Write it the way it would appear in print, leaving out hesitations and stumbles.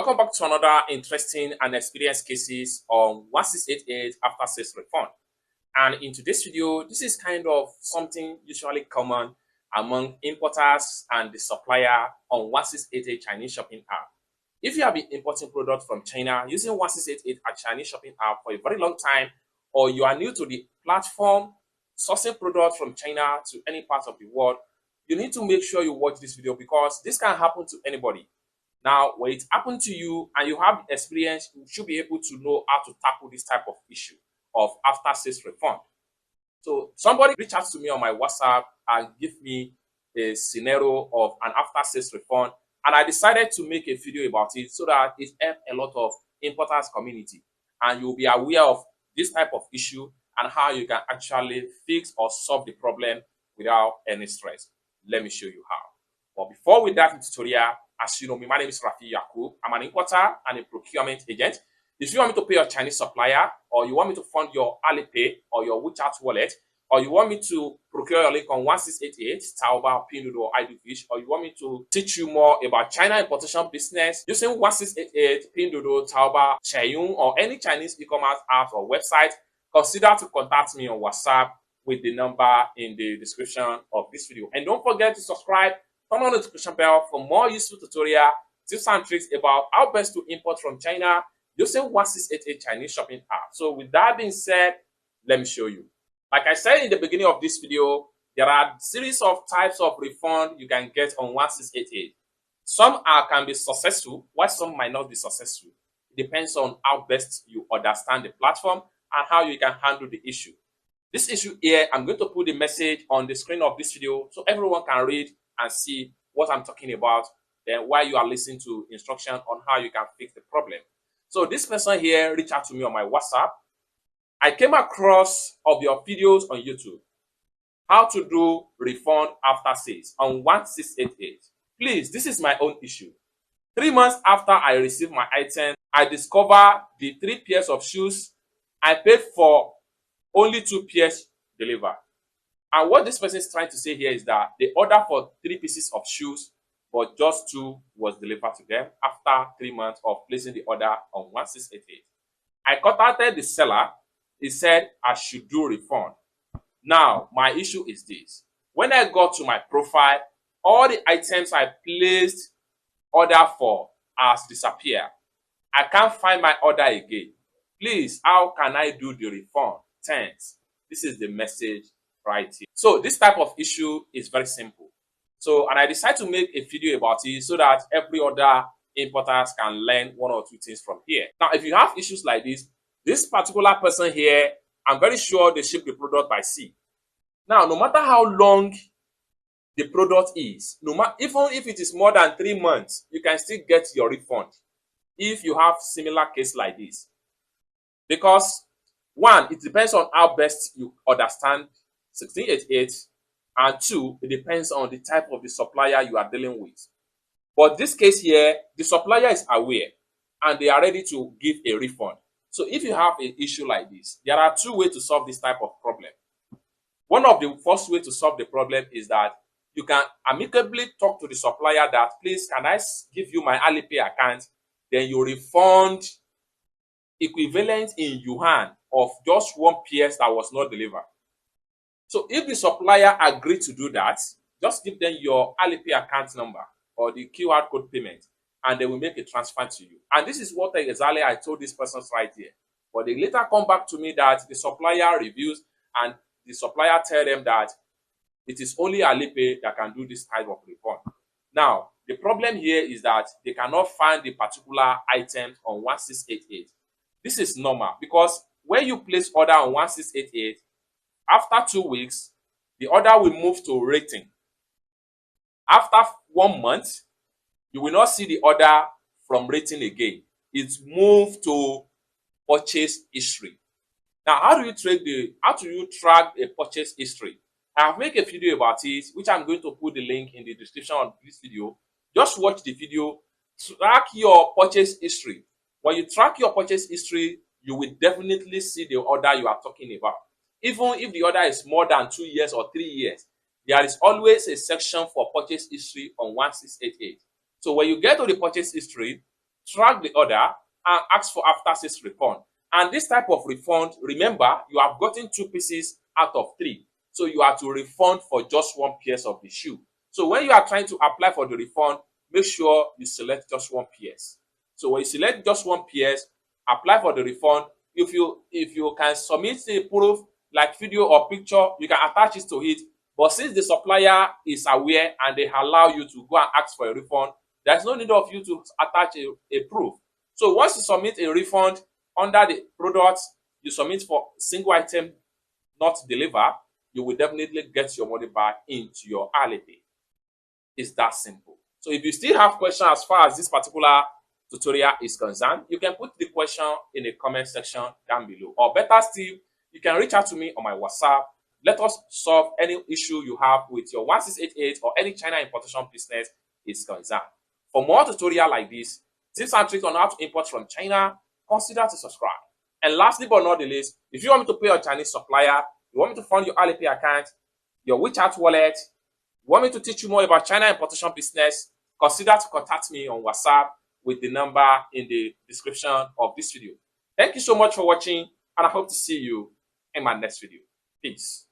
Welcome back to another interesting and experienced cases on 1688 after sales refund. And in today's video, this is kind of something usually common among importers and the supplier on 1688 Chinese shopping app. If you have been importing products from China using 1688 Chinese shopping app for a very long time, or you are new to the platform sourcing products from China to any part of the world, you need to make sure you watch this video because this can happen to anybody. Now, when it happened to you and you have experience, you should be able to know how to tackle this type of issue of after sales refund. So somebody reached out to me on my WhatsApp and give me a scenario of an after sales refund, and I decided to make a video about it so that it helps a lot of importers community, and you'll be aware of this type of issue and how you can actually fix or solve the problem without any stress. Let me show you how. But before we dive into the tutorial, as you know me, my name is Rafi Yakub. I'm an importer and a procurement agent. If you want me to pay your Chinese supplier, or you want me to fund your Alipay or your WeChat wallet, or you want me to procure your link on 1688, Taobao, Pinduoduo, or Fish, or you want me to teach you more about China importation business using 1688, Pinduoduo, Taobao, Xiaoyun, or any Chinese e-commerce app or website, consider to contact me on WhatsApp with the number in the description of this video. And don't forget to subscribe, turn on the notification bell for more useful tutorial, tips and tricks about how best to import from China using 1688 Chinese shopping app. So with that being said, let me show you. Like I said in the beginning of this video, there are a series of types of refund you can get on 1688. Some can be successful, while some might not be successful. It depends on how best you understand the platform and how you can handle the issue. This issue here, I'm going to put the message on the screen of this video so everyone can read and see what I'm talking about, then while you are listening to instruction on how you can fix the problem. So this person here reached out to me on my WhatsApp. I came across of your videos on YouTube, how to do refund after sales on 1688. Please, this is my own issue. 3 months after I received my item, I discovered the 3 pairs of shoes I paid for only 2 pairs delivered. And what this person is trying to say here is that they ordered for 3 pieces of shoes, but just 2 was delivered to them after 3 months of placing the order on 1688. I contacted the seller. He said I should do refund. Now, my issue is this. When I got to my profile, all the items I placed order for has disappeared. I can't find my order again. Please, how can I do the refund? Thanks. This is the message right here. So this type of issue is very simple. So, and I decided to make a video about it so that every other importers can learn 1 or 2 things from here. Now, if you have issues like this particular person here, I'm very sure they ship the product by sea. Now, no matter how long the product is, even if it is more than 3 months, you can still get your refund if you have similar case like this. Because 1, it depends on how best you understand 1688, and 2, it depends on the type of the supplier you are dealing with. But this case here, the supplier is aware and they are ready to give a refund. So if you have an issue like this, there are 2 ways to solve this type of problem. One of the first way to solve the problem is that you can amicably talk to the supplier that, please, can I give you my Alipay account? Then you refund equivalent in yuan of just 1 piece that was not delivered. So if the supplier agreed to do that, just give them your Alipay account number or the QR code payment, and they will make a transfer to you. And this is what exactly I told this person right here. But they later come back to me that the supplier reviews, and the supplier tell them that it is only Alipay that can do this type of refund. Now, the problem here is that they cannot find the particular items on 1688. This is normal because when you place order on 1688, after 2 weeks, the order will move to rating. After 1 month, you will not see the order from rating again. It's moved to purchase history. Now, how do you track a purchase history? I have made a video about it, which I'm going to put the link in the description of this video. Just watch the video, track your purchase history. When you track your purchase history, you will definitely see the order you are talking about. Even if the order is more than 2 years or 3 years, there is always a section for purchase history on 1688. So when you get to the purchase history, track the order, and ask for after-sales refund. And this type of refund, remember, you have gotten 2 pieces out of 3. So you are to refund for just 1 piece of the shoe. So when you are trying to apply for the refund, make sure you select just 1 piece. So when you select just 1 piece, apply for the refund. If you can submit a proof like video or picture, you can attach it to it. But since the supplier is aware and they allow you to go and ask for a refund, there's no need of you to attach a proof. So once you submit a refund under the product, you submit for single item not delivered, you will definitely get your money back into your Alipay. It's that simple. So if you still have questions as far as this particular tutorial is concerned, you can put the question in the comment section down below. Or better still, you can reach out to me on my WhatsApp. Let us solve any issue you have with your 1688 or any China importation business is concerned. For more tutorials like this, tips and tricks on how to import from China, consider to subscribe. And lastly but not the least, if you want me to pay your Chinese supplier, you want me to fund your Alipay account, your WeChat wallet, you want me to teach you more about China importation business, consider to contact me on WhatsApp with the number in the description of this video. Thank you so much for watching, and I hope to see you in my next video. Peace.